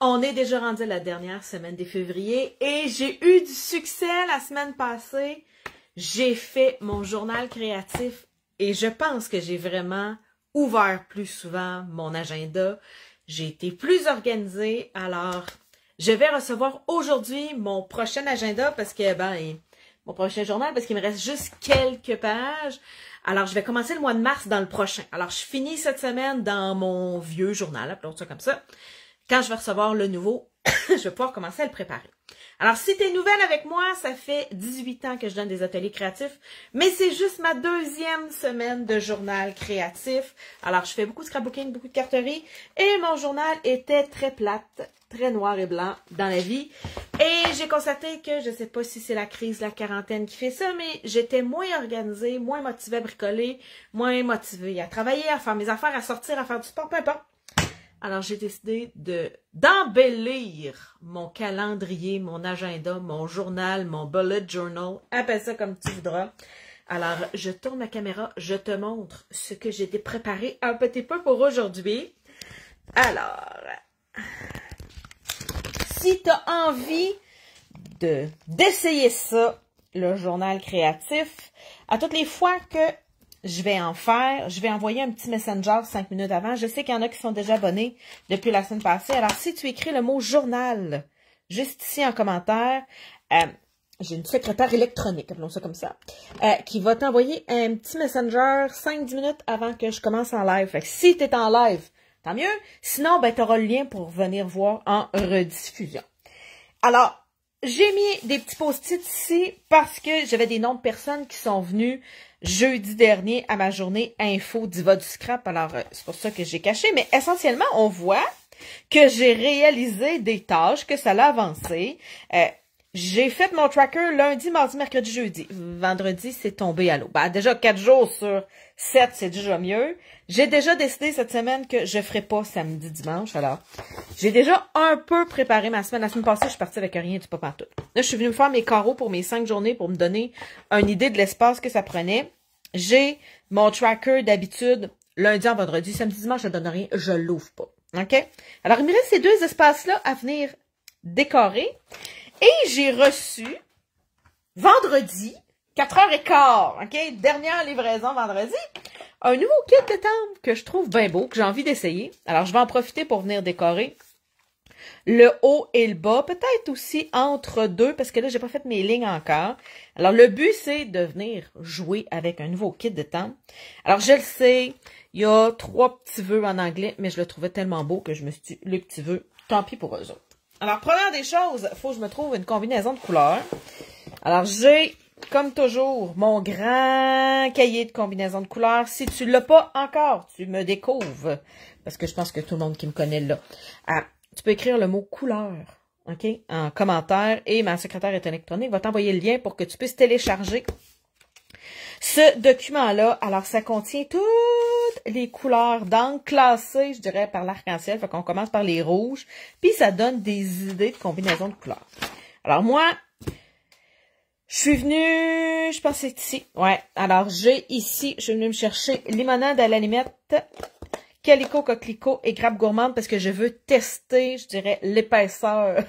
On est déjà rendu à la dernière semaine de février et j'ai eu du succès la semaine passée. J'ai fait mon journal créatif et je pense que j'ai vraiment ouvert plus souvent mon agenda. J'ai été plus organisée. Alors, je vais recevoir aujourd'hui mon prochain agenda parce que, mon prochain journal parce qu'il me reste juste quelques pages. Alors, je vais commencer le mois de mars dans le prochain. Alors, je finis cette semaine dans mon vieux journal, appelons ça comme ça. Quand je vais recevoir le nouveau, je vais pouvoir commencer à le préparer. Alors, si tu es nouvelle avec moi, ça fait 18 ans que je donne des ateliers créatifs, mais c'est juste ma deuxième semaine de journal créatif. Alors, je fais beaucoup de scrapbooking, beaucoup de carterie, et mon journal était très plate, très noir et blanc dans la vie. Et j'ai constaté que, je sais pas si c'est la crise, la quarantaine qui fait ça, mais j'étais moins organisée, moins motivée à bricoler, moins motivée à travailler, à faire mes affaires, à sortir, à faire du sport, peu importe. Alors, j'ai décidé d'embellir mon calendrier, mon agenda, mon journal, mon bullet journal. Appelle ça comme tu voudras. Alors, je tourne ma caméra, je te montre ce que j'ai préparé un petit peu pour aujourd'hui. Alors, si tu as envie d'essayer ça, le journal créatif, à toutes les fois que je vais en faire, je vais envoyer un petit messenger 5 minutes avant. Je sais qu'il y en a qui sont déjà abonnés depuis la semaine passée. Alors, si tu écris le mot journal, juste ici en commentaire, j'ai une secrétaire électronique, appelons ça comme ça, qui va t'envoyer un petit messenger 5-10 minutes avant que je commence en live. Fait que si tu es en live, tant mieux. Sinon, tu auras le lien pour venir voir en rediffusion. Alors, j'ai mis des petits post-it ici parce que j'avais des noms de personnes qui sont venues jeudi dernier à ma journée info Diva du scrap. Alors, c'est pour ça que j'ai caché. Mais essentiellement, on voit que j'ai réalisé des tâches, que ça l'a avancé. J'ai fait mon tracker lundi, mardi, mercredi, jeudi. Vendredi, c'est tombé à l'eau. Déjà 4 jours sur 7, c'est déjà mieux. J'ai déjà décidé cette semaine que je ferai pas samedi, dimanche. Alors, j'ai déjà un peu préparé ma semaine. La semaine passée, je suis partie avec rien du pas partout. Là, je suis venue me faire mes carreaux pour mes 5 journées pour me donner une idée de l'espace que ça prenait. J'ai mon tracker d'habitude lundi en vendredi. Samedi, dimanche, je ne donne rien. Je l'ouvre pas. OK? Alors, il me reste ces 2 espaces-là à venir décorer. Et j'ai reçu vendredi, 4h15, OK? Dernière livraison vendredi, un nouveau kit de table que je trouve bien beau, que j'ai envie d'essayer. Alors, je vais en profiter pour venir décorer le haut et le bas, peut-être aussi entre deux, parce que là, j'ai pas fait mes lignes encore. Alors, le but, c'est de venir jouer avec un nouveau kit de table. Alors, je le sais, il y a 3 petits vœux en anglais, mais je le trouvais tellement beau que je me suis dit, les petits vœux, tant pis pour eux autres. Alors, première des choses, il faut que je me trouve une combinaison de couleurs. Alors, j'ai, comme toujours, mon grand cahier de combinaison de couleurs. Si tu l'as pas encore, tu me découvres. Parce que je pense que tout le monde qui me connaît là. Tu peux écrire le mot couleur, OK, en commentaire. Et ma secrétaire électronique va t'envoyer le lien pour que tu puisses télécharger ce document-là. Alors, ça contient toutes les couleurs d'encre classées, je dirais, par l'arc-en-ciel. Fait qu'on commence par les rouges. Puis, ça donne des idées de combinaison de couleurs. Alors, moi, je suis venue, je pense que c'est ici. Ouais. Alors, j'ai ici, je suis venue me chercher limonade à la limette, calico, coquelicot et grappe gourmande parce que je veux tester, je dirais, l'épaisseur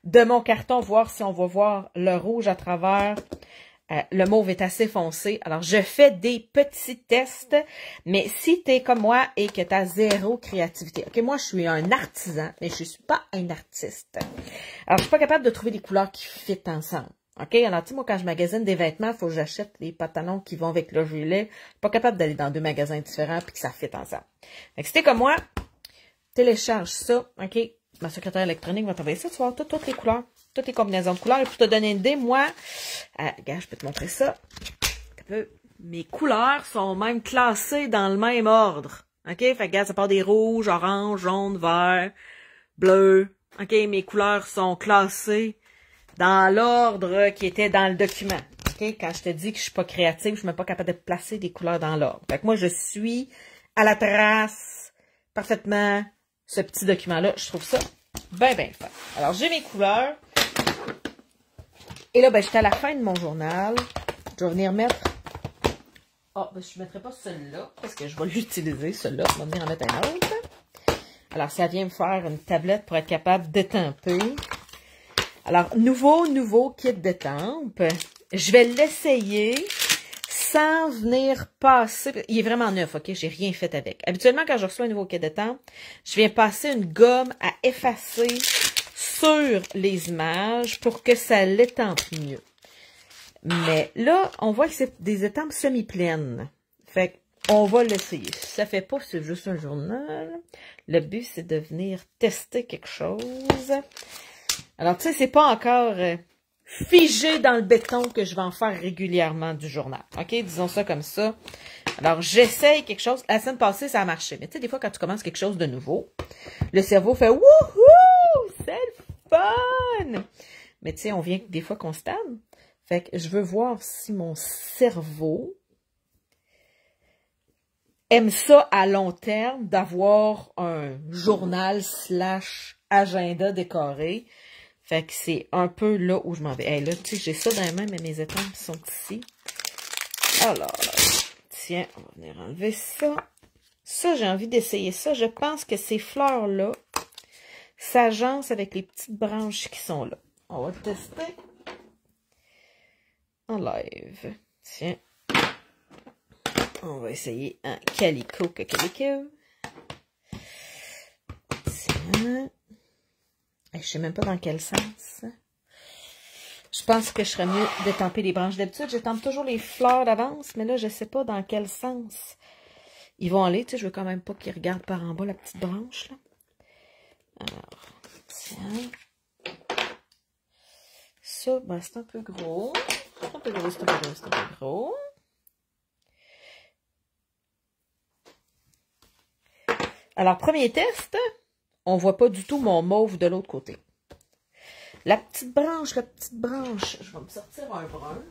de mon carton, voir si on va voir le rouge à travers. Le mauve est assez foncé. Alors, je fais des petits tests, mais si tu es comme moi et que tu as zéro créativité. OK, moi, je suis un artisan, mais je suis pas un artiste. Alors, je suis pas capable de trouver des couleurs qui fit ensemble. OK, alors, tu sais, moi, quand je magasine des vêtements, il faut que j'achète les pantalons qui vont avec le gilet. Je suis pas capable d'aller dans 2 magasins différents puis que ça fit ensemble. Fait que si t'es comme moi, télécharge ça, OK? Ma secrétaire électronique va t'envoyer ça, tu vas voir toutes les couleurs. Toutes les combinaisons de couleurs. Et pour te donner une idée, moi, regarde, je peux te montrer ça. Mes couleurs sont même classées dans le même ordre. OK? Fait que regarde, ça part des rouges, orange, jaune, vert, bleu. OK? Mes couleurs sont classées dans l'ordre qui était dans le document. OK? Quand je te dis que je suis pas créative, je suis même pas capable de placer des couleurs dans l'ordre. Fait que moi, je suis à la trace parfaitement ce petit document-là. Je trouve ça bien fait. Alors, j'ai mes couleurs. Et là, j'étais à la fin de mon journal. Je vais venir mettre... je ne mettrai pas celui-là parce que je vais l'utiliser, celui-là. Je vais venir en mettre un autre. Alors, ça vient me faire une tablette pour être capable d'étamper. Alors, nouveau kit d'étampe. Je vais l'essayer sans venir passer. Il est vraiment neuf, ok? J'ai rien fait avec. Habituellement, quand je reçois un nouveau kit d'étampe, je viens passer une gomme à effacer sur les images pour que ça l'étampe mieux. Mais là, on voit que c'est des étampes semi-pleines. Fait qu'on va l'essayer. Si ça fait pas, c'est juste un journal. Le but, c'est de venir tester quelque chose. Alors, tu sais, c'est pas encore figé dans le béton que je vais en faire régulièrement du journal. OK? Disons ça comme ça. Alors, j'essaye quelque chose. La semaine passée, ça a marché. Mais tu sais, des fois, quand tu commences quelque chose de nouveau, le cerveau fait « Wouhou! C'est le fun! » Mais tu sais, on vient des fois qu'on stagne. Fait que je veux voir si mon cerveau aime ça à long terme d'avoir un journal / agenda décoré. Fait que c'est un peu là où je m'en vais. Hey, là, tu sais, j'ai ça dans les mains, mais mes étampes sont ici. Alors, tiens, on va venir enlever ça. Ça, j'ai envie d'essayer ça. Je pense que ces fleurs-là s'agencent avec les petites branches qui sont là. On va le tester en live. Tiens. On va essayer un calico calico. Tiens. Je sais même pas dans quel sens. Je pense que je serais mieux d'étamper les branches. D'habitude, j'étampe toujours les fleurs d'avance, mais là, je sais pas dans quel sens ils vont aller. Tu sais, je veux quand même pas qu'ils regardent par en bas la petite branche, là. Alors, tiens. Ça, ben, c'est un peu gros. C'est un peu gros, c'est un peu gros, c'est un peu gros. Alors, premier test, on voit pas du tout mon mauve de l'autre côté. La petite branche, je vais me sortir un brun.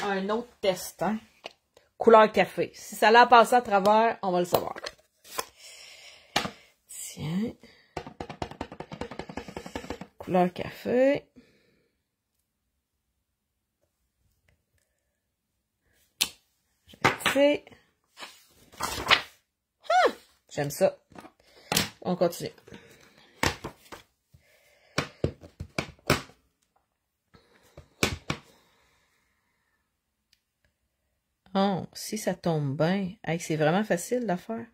Un autre test, hein. Couleur café. Si ça l'a passé à travers, on va le savoir. Tiens. Couleur café. Je J'aime ça. On continue. Oh, si ça tombe bien. Hey, c'est vraiment facile à faire.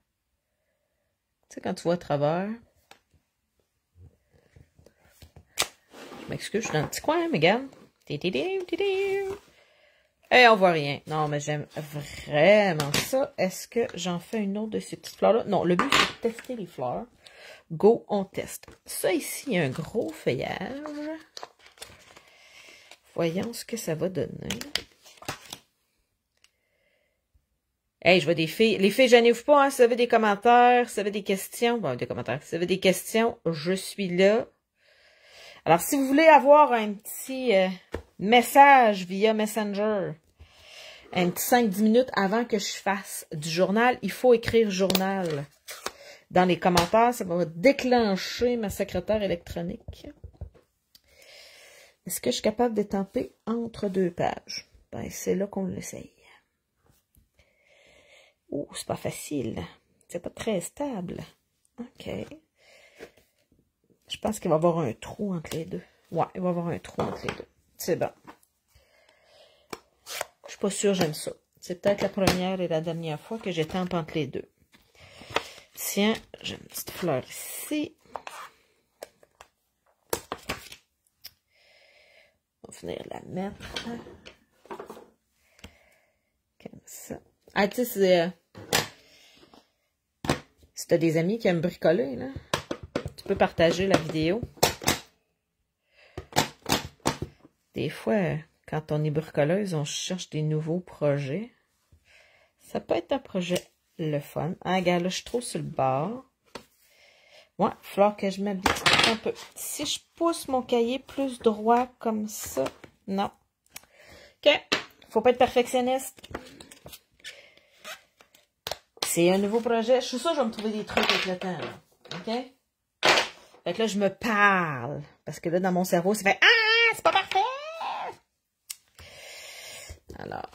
Tu sais, quand tu vois à travers. Je m'excuse, je suis dans le petit coin, mais regarde. Et on voit rien. Non, mais j'aime vraiment ça. Est-ce que j'en fais une autre de ces petites fleurs-là? Non, le but, c'est de tester les fleurs. Go, on teste. Ça ici, il y a un gros feuillage. Voyons ce que ça va donner. Hey, je vois des filles. Les filles, gênez-vous pas, hein, si vous avez des commentaires, si vous avez des questions. Bon, des commentaires. Si vous avez des questions, je suis là. Alors, si vous voulez avoir un petit message via Messenger, un petit 5-10 minutes avant que je fasse du journal, il faut écrire journal dans les commentaires. Ça va déclencher ma secrétaire électronique. Est-ce que je suis capable d'étamper entre deux pages? Ben, c'est là qu'on l'essaye. Oh, c'est pas facile. C'est pas très stable. OK. Je pense qu'il va y avoir un trou entre les deux. Ouais, il va y avoir un trou entre les deux. C'est bon. Je suis pas sûre j'aime ça. C'est peut-être la première et la dernière fois que j'étampe entre les deux. Tiens, j'ai une petite fleur ici. On va venir la mettre. Comme ça. Ah, tu sais, si t'as des amis qui aiment bricoler, là, tu peux partager la vidéo. Des fois, quand on est bricoleuse, on cherche des nouveaux projets. Ça peut être un projet le fun. Ah, regarde, là, je suis trop sur le bord. Ouais, il va falloir que je m'habitue un peu. Si je pousse mon cahier plus droit comme ça, non. OK, faut pas être perfectionniste. C'est un nouveau projet. Je suis sûre que je vais me trouver des trucs avec le temps, là. OK? Fait que là, je me parle. Parce que là, dans mon cerveau, ça fait « Ah, c'est pas parfait! » Alors.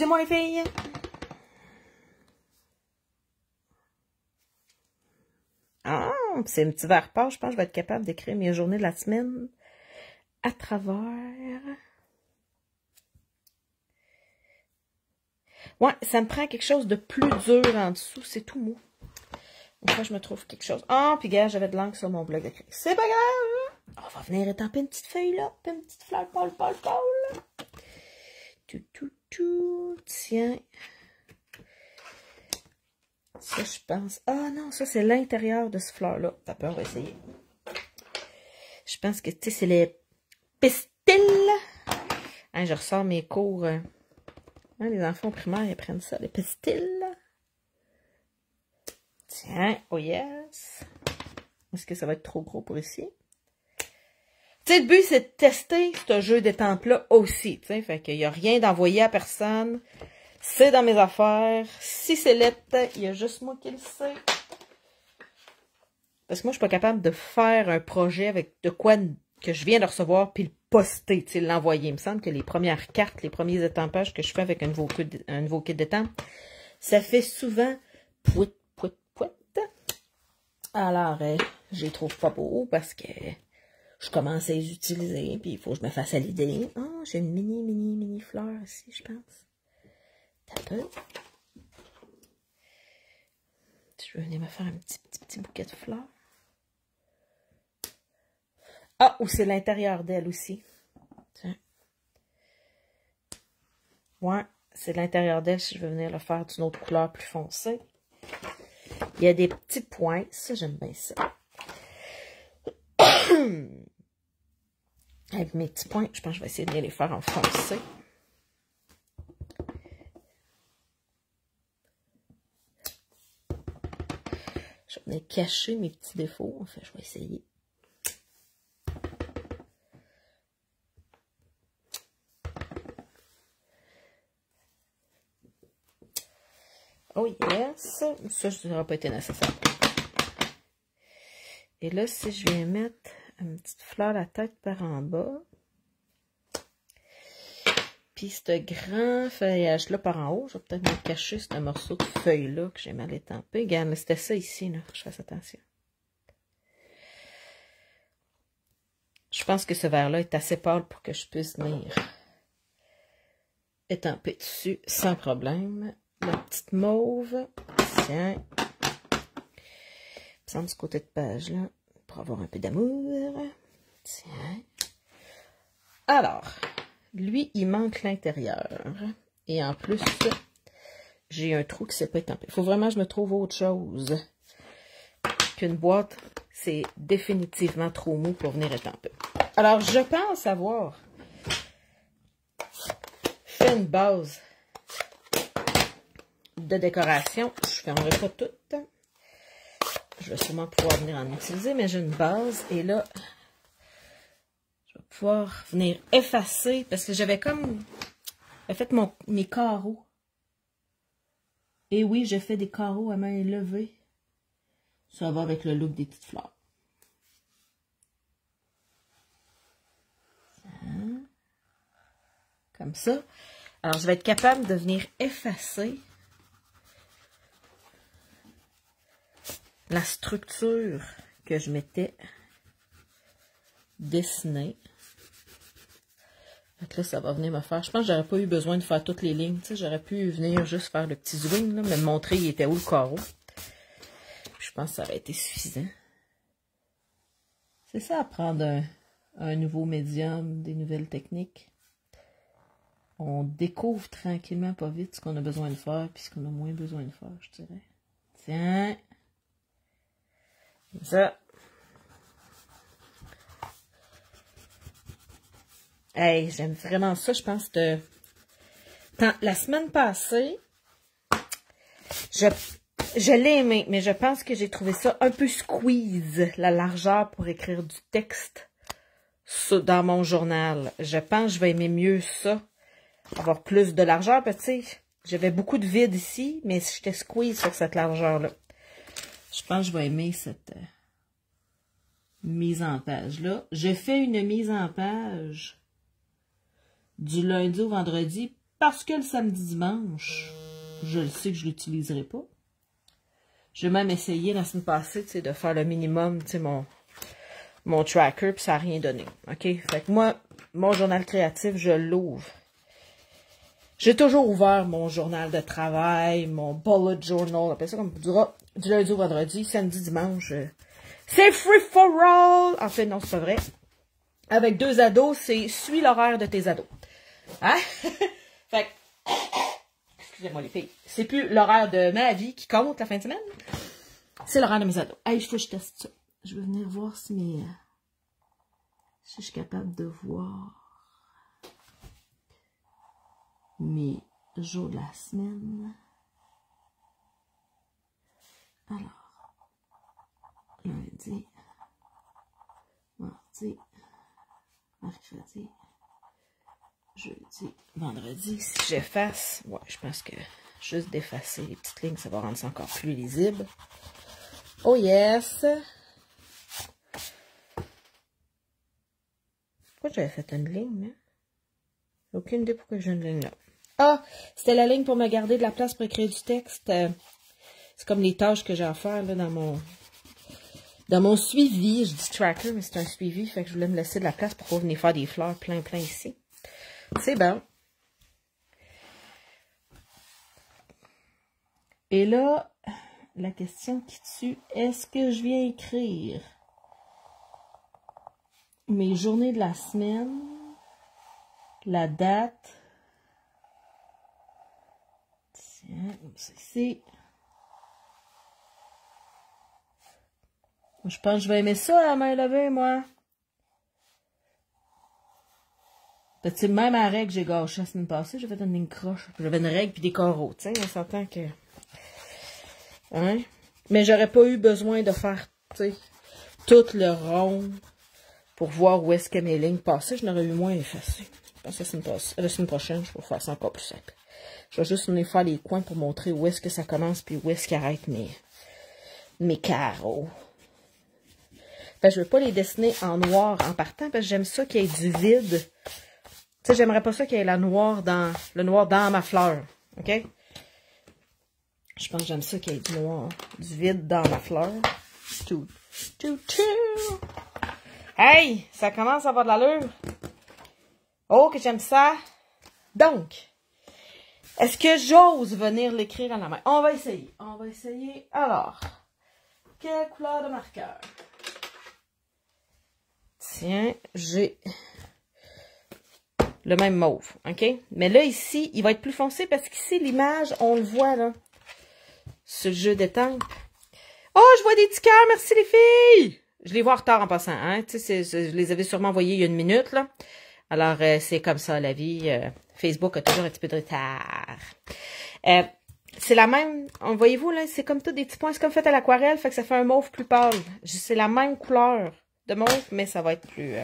Excusez-moi les filles. Ah, c'est un petit verre pâle. Je pense que je vais être capable d'écrire mes journées de la semaine à travers. Ouais, ça me prend quelque chose de plus dur en dessous. C'est tout mou. Une fois, je me trouve quelque chose. Ah, puis gars, j'avais de l'encre sur mon bloc d'écrit. C'est pas grave. On va venir étamper une petite feuille là. Puis une petite fleur pâle. Tout. Tiens. Ça, je pense. Ah non, ça, c'est l'intérieur de ce fleur-là. T'as peur, on va essayer. Je pense que, tu sais, c'est les pistils. Hein, je ressors mes cours. Hein, les enfants primaires, ils prennent ça, les pistils. Tiens, oh yes. Est-ce que ça va être trop gros pour ici? Tu sais, le but, c'est de tester ce jeu d'étampe-là aussi. Tu sais, fait qu'il n'y a rien d'envoyé à personne. C'est dans mes affaires. Si c'est lettre, il y a juste moi qui le sais. Parce que moi, je suis pas capable de faire un projet avec de quoi que je viens de recevoir puis le poster, tu sais, l'envoyer. Il me semble que les premières cartes, les premiers étampages que je fais avec un nouveau kit d'étampe, ça fait souvent pouit. Alors, je les trouve pas beaux parce que je commence à les utiliser puis il faut que je me fasse à l'idée. Oh, j'ai une mini fleur ici, je pense. T'as peu. Je vais venir me faire un petit bouquet de fleurs. Ah, ou c'est l'intérieur d'elle aussi. Tiens. Ouais, c'est l'intérieur d'elle si je veux venir le faire d'une autre couleur plus foncée. Il y a des petits points. Ça, j'aime bien ça. Avec mes petits points, je pense que je vais essayer de venir les faire en foncé. Je vais venir cacher mes petits défauts. En fait, je vais essayer. Oh yes! Ça, ça n'aura pas été nécessaire. Et là, si je viens mettre une petite fleur à la tête par en bas, puis ce grand feuillage-là par en haut, je vais peut-être me cacher ce morceau de feuille-là que j'ai mal étampé. Regarde, mais c'était ça ici, là. Je fasse attention. Je pense que ce verre-là est assez pâle pour que je puisse venir étamper dessus sans problème. La petite mauve, tiens. Ça du côté de page, là, pour avoir un peu d'amour. Tiens. Alors, lui, il manque l'intérieur. Et en plus, j'ai un trou qui ne s'est pas étampé. Il faut vraiment que je me trouve autre chose qu'une boîte. C'est définitivement trop mou pour venir étamper. Alors, je pense avoir fait une base de décoration. Je ne fermerai pas toute. Je vais sûrement pouvoir venir en utiliser, mais j'ai une base. Et là, je vais pouvoir venir effacer. Parce que j'avais comme fait mes carreaux. Et oui, j'ai fait des carreaux à main levée. Ça va avec le look des petites fleurs. Comme ça. Alors, je vais être capable de venir effacer la structure que je m'étais dessinée. Donc là, ça va venir me faire... Je pense que j'aurais pas eu besoin de faire toutes les lignes. Tu sais, j'aurais pu venir juste faire le petit swing, là, me montrer il était où le carreau. Puis je pense que ça aurait été suffisant. C'est ça, apprendre un nouveau médium, des nouvelles techniques. On découvre tranquillement, pas vite, ce qu'on a besoin de faire, puis ce qu'on a moins besoin de faire, je dirais. Tiens. Comme ça. Hey, j'aime vraiment ça, je pense que... La semaine passée, je l'ai aimé, mais je pense que j'ai trouvé ça un peu squeeze, la largeur pour écrire du texte dans mon journal. Je pense que je vais aimer mieux ça, avoir plus de largeur, parce que tu sais, j'avais beaucoup de vide ici, mais j'étais squeeze sur cette largeur-là. Je pense que je vais aimer cette mise en page-là. Je fais une mise en page du lundi au vendredi parce que le samedi dimanche, je le sais que je l'utiliserai pas. J'ai même essayé la semaine passée, tu sais, de faire le minimum, tu sais, mon tracker, puis ça n'a rien donné. OK? Fait que moi, mon journal créatif, je l'ouvre. J'ai toujours ouvert mon journal de travail, mon bullet journal, on appelle ça comme du lundi au vendredi, samedi, dimanche. C'est free for all! En fait, non, c'est pas vrai. Avec 2 ados, c'est suis l'horaire de tes ados. Hein? Fait que, excusez-moi les filles, c'est plus l'horaire de ma vie qui compte la fin de semaine. C'est l'horaire de mes ados. Hey, il faut que je teste ça. Je vais venir voir si si je suis capable de voir mes jours de la semaine. Alors, lundi, mardi, mercredi, jeudi, vendredi. Si j'efface, ouais, je pense que juste d'effacer les petites lignes, ça va rendre ça encore plus lisible. Oh yes! Pourquoi j'avais fait une ligne, là? J'ai aucune idée pourquoi j'ai une ligne là. Ah! C'était la ligne pour me garder de la place pour écrire du texte. C'est comme les tâches que j'ai à faire là, dans mon suivi. Je dis tracker, mais c'est un suivi. Fait que je voulais me laisser de la place pour pouvoir venir faire des fleurs plein ici. C'est bon. Et là, la question qui tue, est-ce que je viens écrire mes journées de la semaine, la date, tiens, c'est je pense que je vais aimer ça à la main levée, moi. C'est même à la règle que j'ai gâché la semaine passée, j'ai fait une ligne croche. J'avais une règle puis des carreaux, tu sais, on s'entend que... Hein? Mais j'aurais pas eu besoin de faire, tu sais, tout le rond pour voir où est-ce que mes lignes passaient. Je n'aurais eu moins effacé. Je pense que la semaine prochaine, je vais faire ça encore plus simple. Je vais juste venir faire les coins pour montrer où est-ce que ça commence puis où est-ce qu'arrête mes carreaux. Ben, je veux pas les dessiner en noir en partant parce que j'aime ça qu'il y ait du vide. Tu sais, j'aimerais pas ça qu'il y ait le noir dans ma fleur. OK? Je pense que j'aime ça qu'il y ait du vide dans ma fleur. Hey! Ça commence à avoir de l'allure. Oh, que j'aime ça. Donc, est-ce que j'ose venir l'écrire à la main? On va essayer. On va essayer. Alors, quelle couleur de marqueur? Tiens, j'ai le même mauve, OK? Mais là, ici, il va être plus foncé parce qu'ici, l'image, on le voit, là. Ce jeu d'étampes. Oh, je vois des petits cœurs, merci les filles! Je les vois en retard en passant, hein? Tu sais, je les avais sûrement envoyés il y a une minute, là. Alors, c'est comme ça, la vie. Facebook a toujours un petit peu de retard. C'est la même, voyez-vous, là, c'est comme tout des petits points. C'est comme fait à l'aquarelle, fait que ça fait un mauve plus pâle. C'est la même couleur de mauve, mais ça va être plus...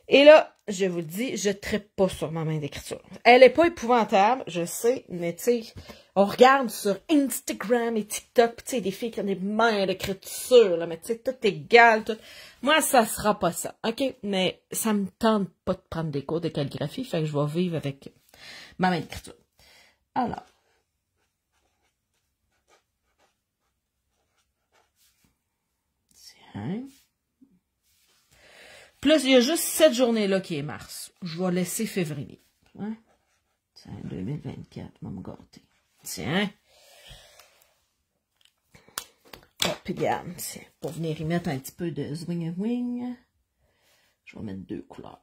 Et là, je vous le dis, je trippe pas sur ma main d'écriture. Elle est pas épouvantable, je sais, mais tu sais, on regarde sur Instagram et TikTok, tu sais, des filles qui ont des mains d'écriture, là, mais tu sais, tout est égal, tout. Moi, ça sera pas ça, OK? Mais ça me tente pas de prendre des cours de calligraphie, fait que je vais vivre avec ma main d'écriture. Alors. Tiens. Puis là, il y a juste cette journée-là qui est mars. Je vais laisser février. Hein? Tiens, 2024, je vais me gâter. Tiens. Oh, puis regarde, tiens, pour venir y mettre un petit peu de zwing wing, je vais mettre 2 couleurs.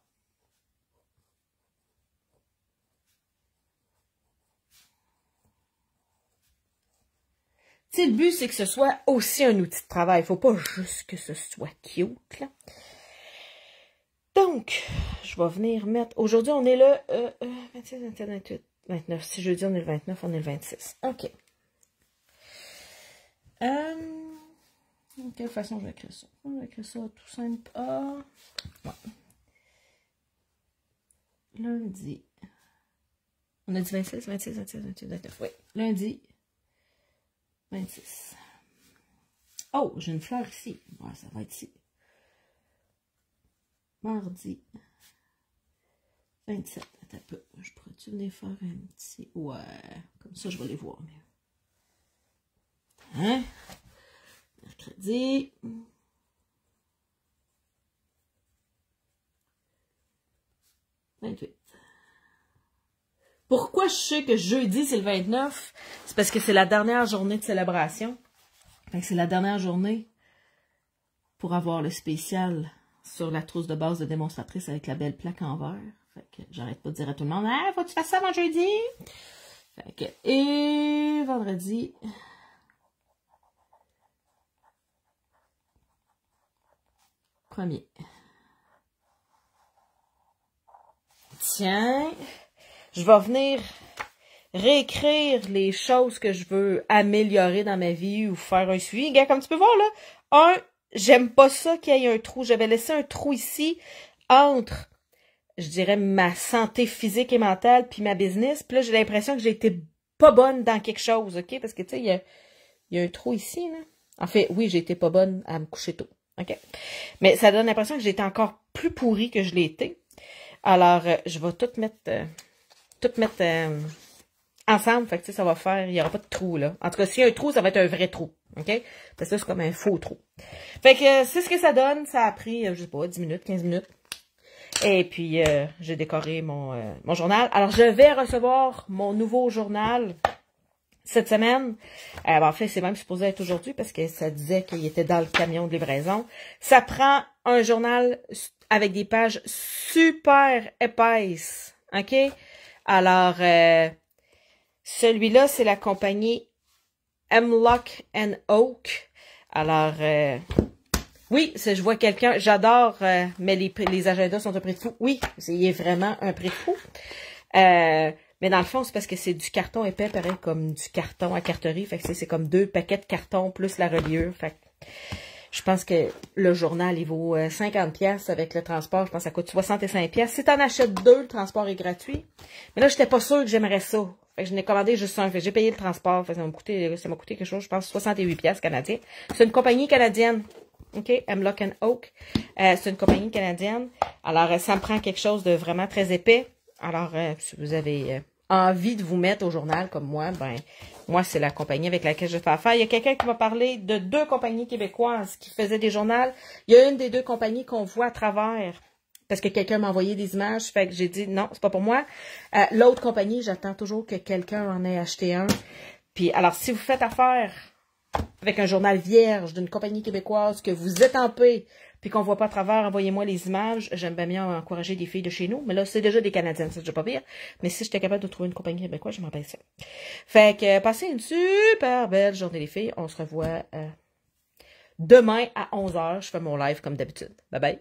Tu sais, le but, c'est que ce soit aussi un outil de travail. Il ne faut pas juste que ce soit cute, là. Donc, je vais venir mettre... Aujourd'hui, on est le 26, 27, 28, 29. Si jeudi, on est le 29, on est le 26. OK. De quelle façon je vais écrire ça? Je vais écrire ça tout simple. Ouais. Lundi. On a dit 26, 26, 27, 28, 29. Oui. Lundi. 26. Oh, j'ai une fleur ici. Ouais, ça va être ici. Mardi, 27, attends un peu. Je pourrais-tu venir faire un petit... Ouais, comme ça, je vais les voir mieux. Hein? Mercredi. Pourquoi je sais que jeudi, c'est le 29? C'est parce que c'est la dernière journée de célébration. Fait que c'est la dernière journée pour avoir le spécial sur la trousse de base de démonstratrice avec la belle plaque en verre. Fait que j'arrête pas de dire à tout le monde, ah, faut que tu fasses ça avant jeudi? Fait que, et vendredi. Premier. Tiens, je vais venir réécrire les choses que je veux améliorer dans ma vie ou faire un suivi. Regarde, comme tu peux voir, là, j'aime pas ça qu'il y ait un trou. J'avais laissé un trou ici entre, je dirais, ma santé physique et mentale puis ma business. Puis là, j'ai l'impression que j'ai été pas bonne dans quelque chose, OK? Parce que, tu sais, il y a un trou ici, là. En fait, oui, j'ai été pas bonne à me coucher tôt, OK? Mais ça donne l'impression que j'ai été encore plus pourrie que je l'ai été. Alors, je vais tout mettre ensemble. Fait que, tu sais, ça va faire, il n'y aura pas de trou, là. En tout cas, s'il y a un trou, ça va être un vrai trou. OK? Parce que ça, c'est comme un faux trou. Fait que, c'est ce que ça donne. Ça a pris, je sais pas, 10 minutes, 15 minutes. Et puis, j'ai décoré mon journal. Alors, je vais recevoir mon nouveau journal cette semaine. En fait, c'est même supposé être aujourd'hui parce que ça disait qu'il était dans le camion de livraison. Ça prend un journal avec des pages super épaisses. OK? Alors, celui-là, c'est la compagnie Hemlock & Oak. Alors, oui, je vois quelqu'un, j'adore, mais les agendas sont un prix de fou. Oui, il est vraiment un prix de fou. Mais dans le fond, c'est parce que c'est du carton épais, pareil comme du carton à carterie. Fait que c'est comme 2 paquets de carton plus la reliure. Fait que je pense que le journal, il vaut 50$ avec le transport. Je pense que ça coûte 65$. Si t'en achètes 2, le transport est gratuit. Mais là, j'étais pas sûre que j'aimerais ça. Fait que je n'ai commandé juste un. Fait que j'ai payé le transport. Fait que ça m'a coûté quelque chose, je pense, 68$ canadiens. C'est une compagnie canadienne. OK? Hemlock & Oak. C'est une compagnie canadienne. Alors, ça me prend quelque chose de vraiment très épais. Alors, si vous avez envie de vous mettre au journal comme moi, ben, moi, c'est la compagnie avec laquelle je fais affaire. Il y a quelqu'un qui m'a parlé de 2 compagnies québécoises qui faisaient des journaux. Il y a une des 2 compagnies qu'on voit à travers. Parce que quelqu'un m'a envoyé des images. Fait que j'ai dit, non, c'est pas pour moi. L'autre compagnie, j'attends toujours que quelqu'un en ait acheté un. Puis, alors, si vous faites affaire avec un journal vierge d'une compagnie québécoise que vous étampez puis qu'on voit pas à travers, envoyez-moi les images. J'aime bien mieux encourager des filles de chez nous. Mais là, c'est déjà des Canadiennes, c'est déjà pas pire. Mais si j'étais capable de trouver une compagnie québécoise, je m'en passais. Fait que, passez une super belle journée, les filles. On se revoit demain à 11h. Je fais mon live comme d'habitude. Bye bye.